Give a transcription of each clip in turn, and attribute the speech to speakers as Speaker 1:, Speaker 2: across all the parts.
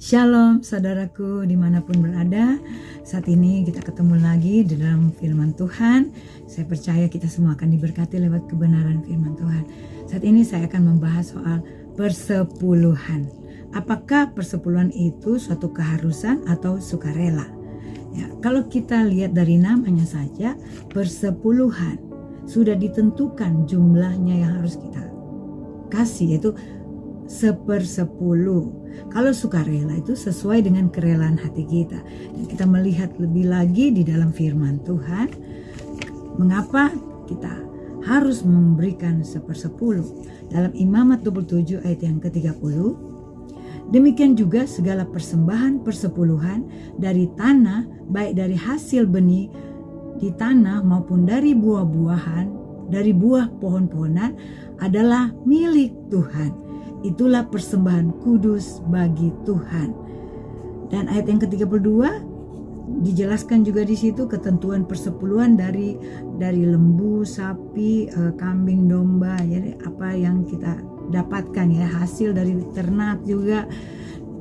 Speaker 1: Shalom saudaraku dimanapun berada. Saat ini kita ketemu lagi di dalam firman Tuhan. Saya percaya kita semua akan diberkati lewat kebenaran firman Tuhan. Saat ini saya akan membahas soal persepuluhan. Apakah persepuluhan itu suatu keharusan atau sukarela? Ya, kalau kita lihat dari namanya saja, persepuluhan sudah ditentukan jumlahnya yang harus kita kasih, yaitu 1/10. Kalau sukarela itu sesuai dengan kerelaan hati kita. Dan kita melihat lebih lagi di dalam firman Tuhan, mengapa kita harus memberikan 1/10. Dalam Imamat 27 ayat yang ke-30, demikian juga segala persembahan persepuluhan dari tanah, baik dari hasil benih di tanah maupun dari buah-buahan, dari buah pohon-pohonan, adalah milik Tuhan. Itulah persembahan kudus bagi Tuhan. Dan ayat yang ke-32 dijelaskan juga di situ ketentuan persepuluhan dari lembu, sapi, kambing, domba, jadi apa yang kita dapatkan ya, hasil dari ternak juga.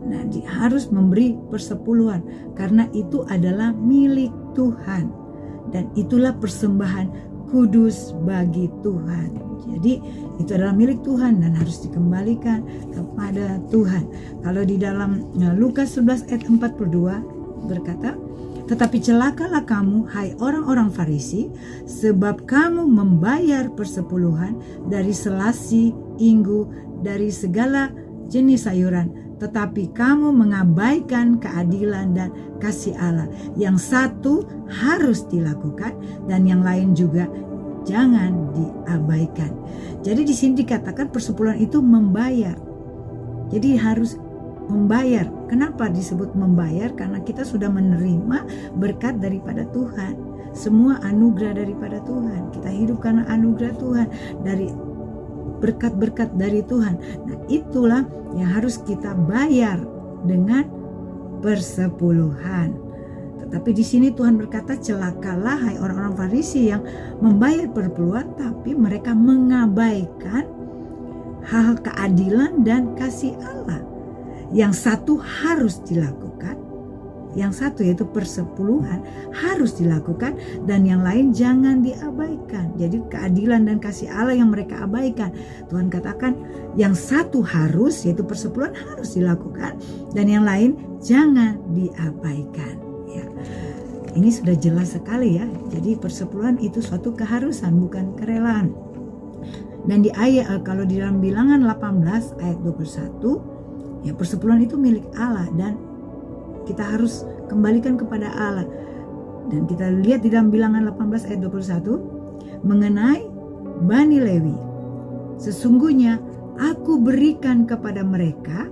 Speaker 1: Nah, harus memberi persepuluhan karena itu adalah milik Tuhan dan itulah persembahan kudus bagi Tuhan. Jadi itu adalah milik Tuhan dan harus dikembalikan kepada Tuhan. Kalau di dalam Lukas 11 ayat 42 berkata, tetapi celakalah kamu hai orang-orang Farisi, sebab kamu membayar persepuluhan dari selasi, inggu, dari segala jenis sayuran, tetapi kamu mengabaikan keadilan dan kasih Allah. Yang satu harus dilakukan dan yang lain juga jangan diabaikan. Jadi di sini dikatakan persepuluhan itu membayar. Jadi harus membayar. Kenapa disebut membayar? Karena kita sudah menerima berkat daripada Tuhan. Semua anugerah daripada Tuhan. Kita hidup karena anugerah Tuhan, dari berkat-berkat dari Tuhan. Nah, itulah yang harus kita bayar dengan persepuluhan. Tetapi di sini Tuhan berkata, celakalah hai orang-orang Farisi yang membayar persepuluhan tapi mereka mengabaikan hal keadilan dan kasih Allah. Yang satu harus dilakukan, yang satu yaitu persepuluhan harus dilakukan dan yang lain jangan diabaikan. Jadi keadilan dan kasih Allah yang mereka abaikan. Tuhan katakan yang satu harus, yaitu persepuluhan harus dilakukan dan yang lain jangan diabaikan. Ya, ini sudah jelas sekali ya. Jadi persepuluhan itu suatu keharusan, bukan kerelaan. Dan di ayat, kalau di dalam Bilangan 18 ayat 21, ya persepuluhan itu milik Allah dan kita harus kembalikan kepada Allah. Dan kita lihat di dalam Bilangan 18 ayat 21 mengenai Bani Lewi, sesungguhnya aku berikan kepada mereka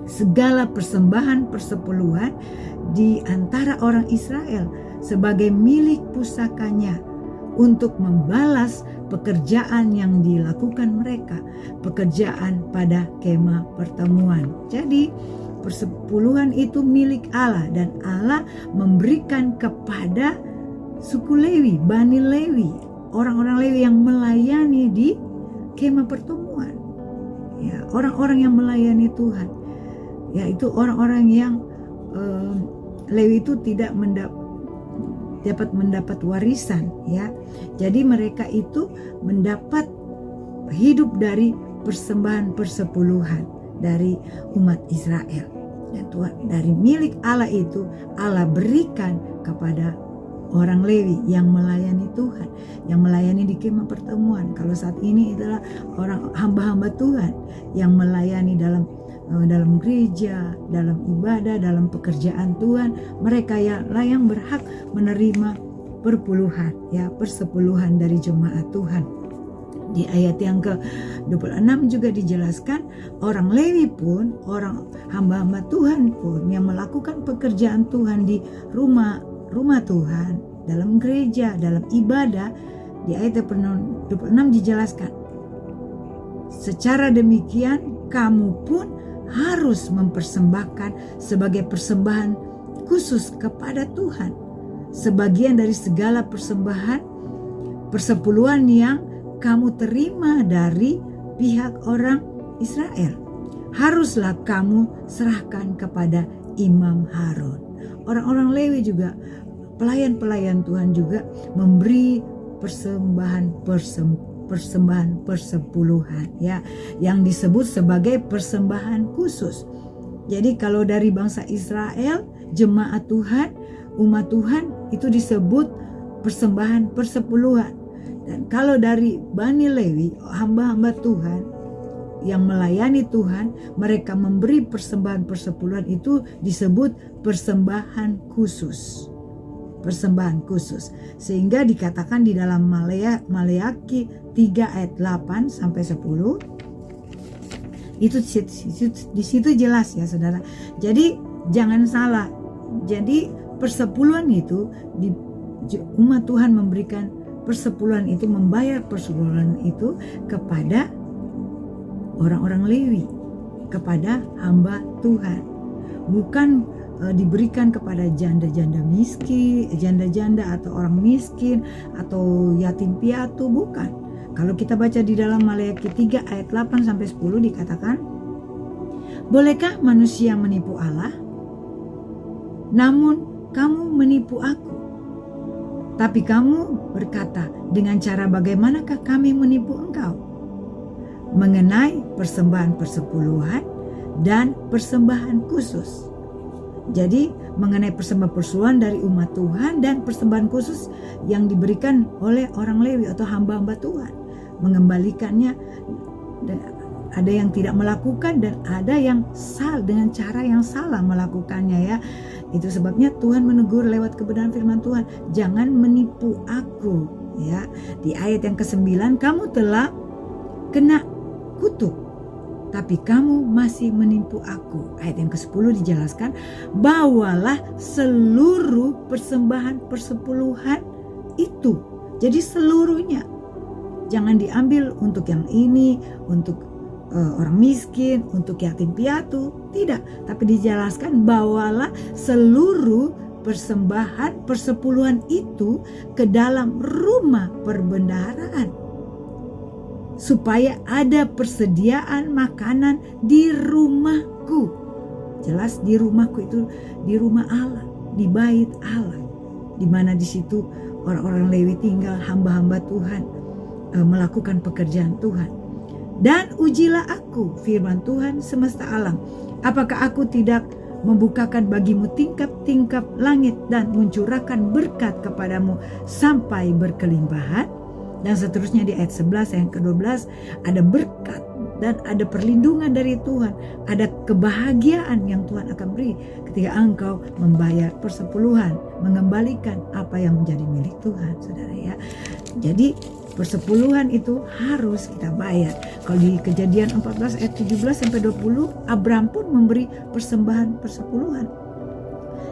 Speaker 1: segala persembahan persepuluhan di antara orang Israel sebagai milik pusakanya untuk membalas pekerjaan yang dilakukan mereka, pekerjaan pada kemah pertemuan. Jadi persepuluhan itu milik Allah dan Allah memberikan kepada suku Lewi, Bani Lewi, orang-orang Lewi yang melayani di kemah pertemuan. Ya, orang-orang yang melayani Tuhan. Yaitu orang-orang yang Lewi itu tidak dapat mendapat warisan ya. Jadi mereka itu mendapat hidup dari persembahan persepuluhan dari umat Israel. Dan Tuhan, dari milik Allah itu Allah berikan kepada orang Lewi yang melayani Tuhan, yang melayani di kemah pertemuan. Kalau saat ini adalah orang hamba-hamba Tuhan yang melayani dalam gereja, dalam ibadah, dalam pekerjaan Tuhan. Mereka yang berhak menerima perpuluhan, ya, persepuluhan dari jemaat Tuhan. Di ayat yang ke-26 juga dijelaskan orang Lewi pun, orang hamba-hamba Tuhan pun yang melakukan pekerjaan Tuhan di rumah Tuhan, dalam gereja, dalam ibadah. Di ayat 26 dijelaskan, secara demikian kamu pun harus mempersembahkan sebagai persembahan khusus kepada Tuhan sebagian dari segala persembahan persepuluhan yang kamu terima dari pihak orang Israel. haruslah kamu serahkan kepada Imam Harun. Orang-orang Lewi juga, pelayan-pelayan Tuhan juga memberi persembahan persepuluhan ya, yang disebut sebagai persembahan khusus. Jadi kalau dari bangsa Israel, jemaat Tuhan, umat Tuhan, itu disebut persembahan persepuluhan. Dan kalau dari Bani Lewi, hamba-hamba Tuhan yang melayani Tuhan, mereka memberi persembahan persepuluhan, itu disebut persembahan khusus. Persembahan khusus. Sehingga dikatakan di dalam Maleaki 3 ayat 8 sampai 10. Itu di situ jelas ya Saudara. Jadi jangan salah. Jadi persepuluhan itu umat Tuhan memberikan persepuluhan itu, membayar persepuluhan itu kepada orang-orang Lewi, kepada hamba Tuhan. Bukan diberikan kepada janda-janda miskin, janda-janda atau orang miskin atau yatim piatu, bukan. Kalau kita baca di dalam Maleaki 3 ayat 8 sampai 10 dikatakan, bolehkah manusia menipu Allah? Namun kamu menipu aku. Tapi kamu berkata, dengan cara bagaimanakah kami menipu engkau? Mengenai persembahan persepuluhan dan persembahan khusus. Jadi mengenai persembahan persepuluhan dari umat Tuhan dan persembahan khusus yang diberikan oleh orang Lewi atau hamba-hamba Tuhan, mengembalikannya. Ada yang tidak melakukan dan ada yang salah, dengan cara yang salah melakukannya ya. Itu sebabnya Tuhan menegur lewat kebenaran firman Tuhan, jangan menipu aku ya. Di ayat yang ke-9, kamu telah kena kutuk, tapi kamu masih menipu aku. Ayat yang ke-10 dijelaskan, bawalah seluruh persembahan persepuluhan itu. Jadi seluruhnya. Jangan diambil untuk yang ini, untuk orang miskin, untuk yatim piatu. Tidak. Tapi dijelaskan, bawalah seluruh persembahan persepuluhan itu ke dalam rumah perbendaharaan, supaya ada persediaan makanan di rumahku. Jelas di rumahku itu di rumah Allah, di bait Allah, di mana di situ orang-orang Lewi tinggal, hamba-hamba Tuhan melakukan pekerjaan Tuhan. Dan ujilah aku, firman Tuhan semesta alam, apakah aku tidak membukakan bagimu tingkap-tingkap langit dan mencurahkan berkat kepadamu sampai berkelimpahan? Dan seterusnya di ayat 11 yang ke-12 ada berkat dan ada perlindungan dari Tuhan, ada kebahagiaan yang Tuhan akan beri ketika engkau membayar persepuluhan, mengembalikan apa yang menjadi milik Tuhan, saudara ya. Jadi persepuluhan itu harus kita bayar. Kalau di Kejadian 14 ayat 17 sampai 20, Abraham pun memberi persembahan persepuluhan.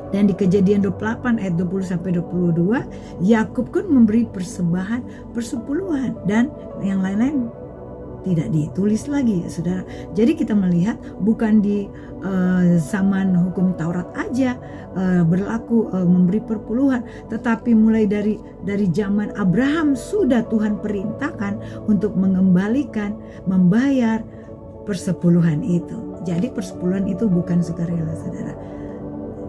Speaker 1: Dan di Kejadian 28 ayat 20 sampai 22, Yakub pun memberi persembahan persepuluhan, dan yang lain-lain tidak ditulis lagi ya saudara. Jadi kita melihat bukan di zaman hukum Taurat aja berlaku memberi perpuluhan, tetapi mulai dari zaman Abraham sudah Tuhan perintahkan untuk mengembalikan, membayar persepuluhan itu. Jadi persepuluhan itu bukan sukarela saudara.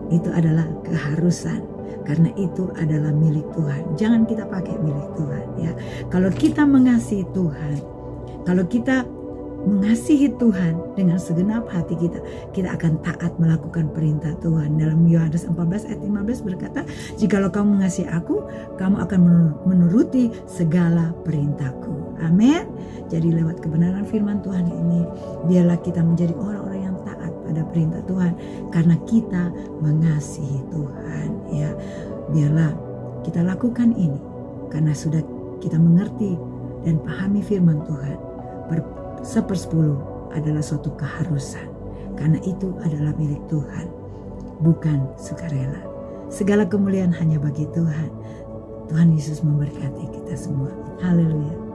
Speaker 1: Itu adalah keharusan, karena itu adalah milik Tuhan. Jangan kita pakai milik Tuhan ya. Kalau kita mengasihi Tuhan, kalau kita mengasihi Tuhan dengan segenap hati kita, kita akan taat melakukan perintah Tuhan. Dalam Yohanes 14 ayat 15 berkata, jikalau kamu mengasihi aku, kamu akan menuruti segala perintahku. Amin. Jadi lewat kebenaran firman Tuhan ini, biarlah kita menjadi orang-orang yang taat pada perintah Tuhan, karena kita mengasihi Tuhan ya. Biarlah kita lakukan ini karena sudah kita mengerti dan pahami firman Tuhan. 1/10 adalah suatu keharusan, karena itu adalah milik Tuhan, bukan sukarela. Segala kemuliaan hanya bagi Tuhan. Tuhan Yesus memberkati kita semua. Haleluya.